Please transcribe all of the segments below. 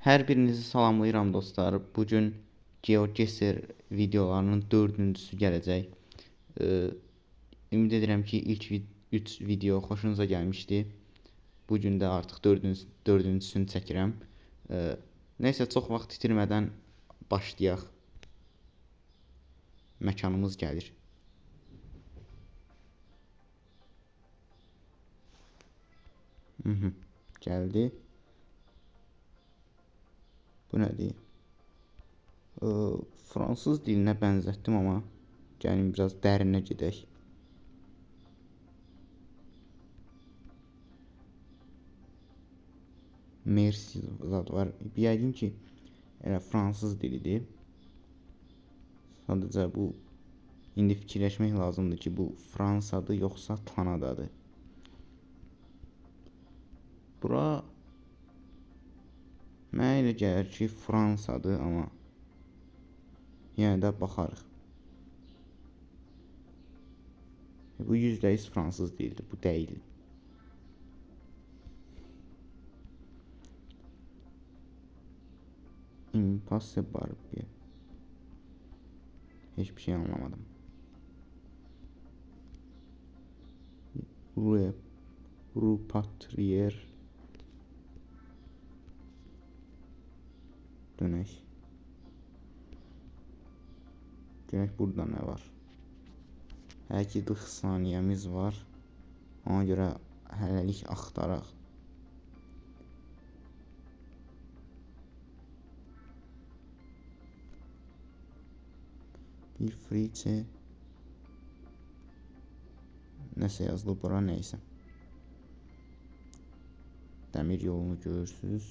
Hər birinizi salamlayıram dostlar. Bugün GeoGuessr videolarının dördüncüsü gələcək. Ümid edirəm ki, ilk 3 video xoşunuza gəlmişdi. Bugün də artıq dördüncüsünü çəkirəm. Nəysə, çox vaxt itirmədən başlayaq. Məkanımız gəlir. Gəldi. Bu nədir? Fransız dilinə bənzətdim, amma gəlin biraz dərinə gedək. Merci zad var. Yəqin ki, elə fransız dilidir. Sadəcə bu indi fikirləşmək lazımdır ki, bu Fransadır yoxsa Kanadadır. Bura mənə elə gəlir ki, Fransadır, amma yenə də baxarıq. Bu %100 fransız dildir, bu deyil. Impossible. Hiçbir şey anlamadım. Repatrier. Dönək. Görək burada nə var. Hələ ki 40 saniyəmiz var. Ona görə hələlik axtaraq. Bir friçe. Nəsə yazılıb bura, neysə. Dəmir yolunu görürsünüz.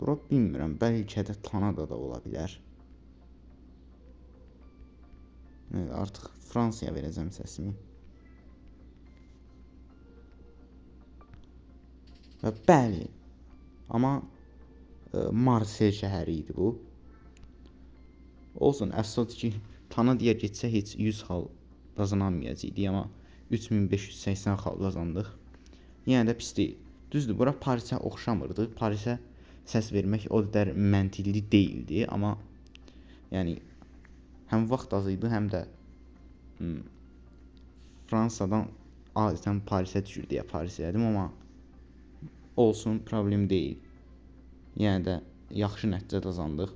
Bura bilmirəm, bəlkə də Kanadada ola bilər. Artıq Fransaya verəcəm səsimi. Və bəli, amma Marsel şəhəri idi bu. Olsun, əsas ki, Kanadaya getsə heç 100 xal qazanamayacaqdı, amma 3580 xal qazandıq. Yəni də pis deyil. Düzdür, bura Parisə oxşamırdı. Parisə səs vermək o qədər məntiqli deyildi, amma yəni həm vaxt az idi, həm də Fransadan adətən Parisə düşür deyə Paris elədim, amma olsun, problem deyil. Yəni də yaxşı nəticə qazandıq.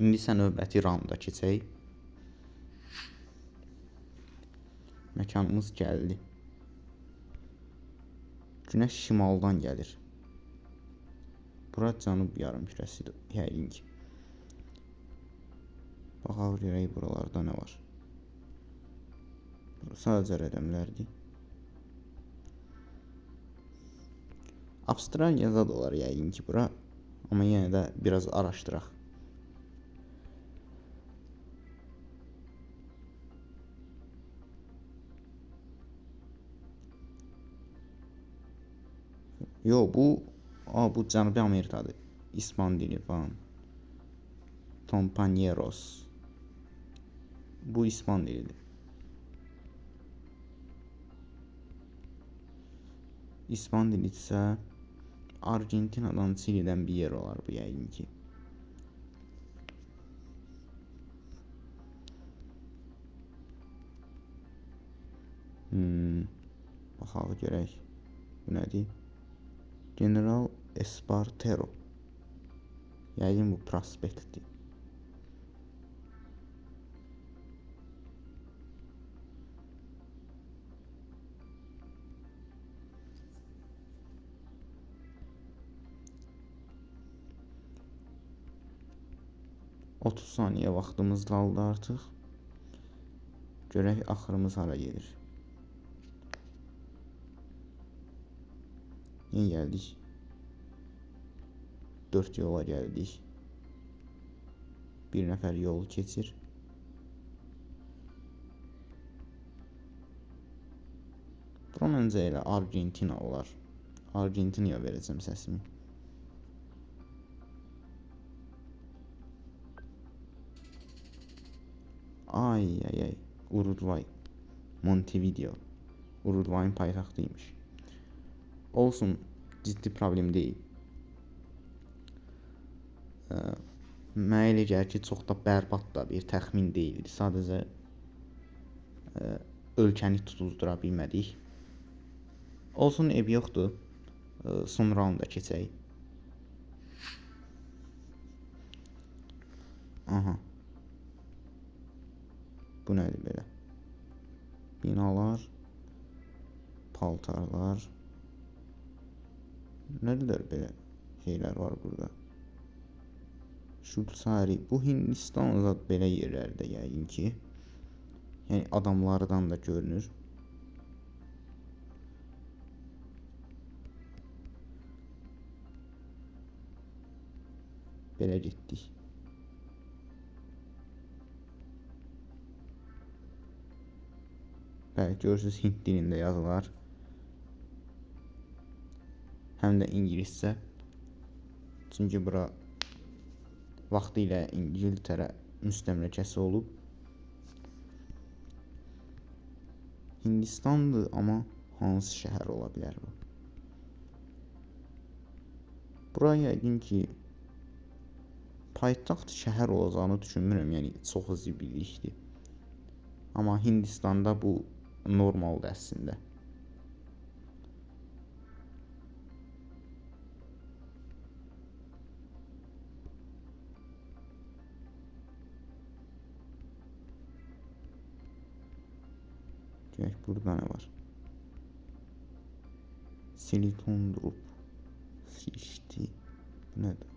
İndi isə növbəti raunda keçək. Məkanımız gəldi. Günəş şimaldan gəlir. Bura cənub yarımkürəsidir, yəqin ki. Baxaq görək buralarda nə var. Sadəcə rəqəmlərdir. Avstraliyada da olar yəqin ki bura. Amma yenə də biraz araşdıraq. Yo, bu Cənubi Amerikadır. İspan dili falan. Compañeros. Bu İspan dilidir. İspan dili isə Argentinadan, Çilidən bir yer olar bu yəqin ki. Baxaq görək. Bu nədir? General Espartero. Yəqin bu prospektdir. Otuz saniyə vaxtımız qaldı artıq. Görək axırımız hara gelir. Yeni gəldik. 4 yola gəldik. Bir nəfər yol keçir. Bura məncə elə Argentina olar. Argentinaya verəcəm səsimi. Ay. Uruguay. Montevideo. Uruguay'ın paytaxtıymış. olsun, ciddi problem deyil. Mənə elə gəlir ki, çox da bərbad da bir təxmin deyildi. Sadəcə ölkəni tutuzdura bilmədik. Olsun, ev yoxdur. Son raunda keçək. Aha. Bu nədir belə? Binalar, paltarlar. Nədir belə şeylər var burada? Şulsari. Bu Hindistan zat belə yerlərdə yəqin ki. Yəni adamlardan da görünür. Belə getdik. Bəli, görürsünüz Hind dilində yazılar. Həm də ingiliscə. Çünki bura vaxtilə İngiltərə müstəmləkəsi olub. Hindistandır, amma hansı şəhər ola bilər bu? Bura yəqin ki paytaxt şəhər olacağını düşünmürəm, yəni çox zibillikdir. Amma Hindistanda bu normaldır əslində. Görək, burada nə var? Silikon drup. Sişdi. Bu nədir?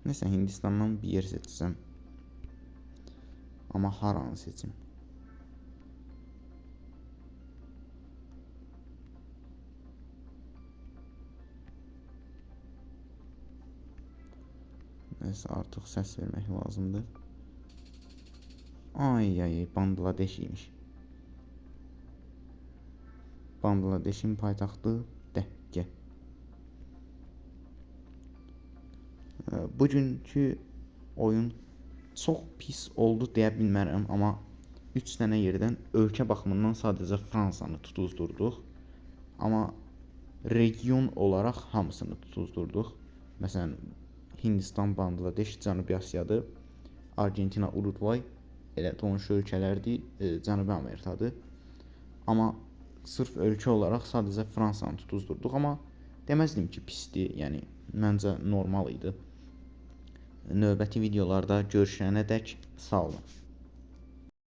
Neyse, Hindistandan bir yer seçsəm. Amma haranı seçim? Neyse, artıq səs vermək lazımdır. Ay, Bangladeş imiş. Bangladeşin paytaxtı Dəkkə. Bugünkü oyun çox pis oldu deyə bilmərəm, amma 3 dənə yerdən ölkə baxımından sadəcə Fransanı tutuzdurduq. Amma region olaraq hamısını tutuzdurduq. Məsələn, Hindistan, Bangladeş Cənubi Asiyadır. Argentina, Uruguay elə qonşu ölkələrdir, Cənubi Amerikadır. Amma sırf ölkə olaraq sadəcə Fransanı tutuzdurduq, amma deməzdim ki pisdir, yəni məncə normal idi. Növbəti videolarda görüşənədək sağ olun.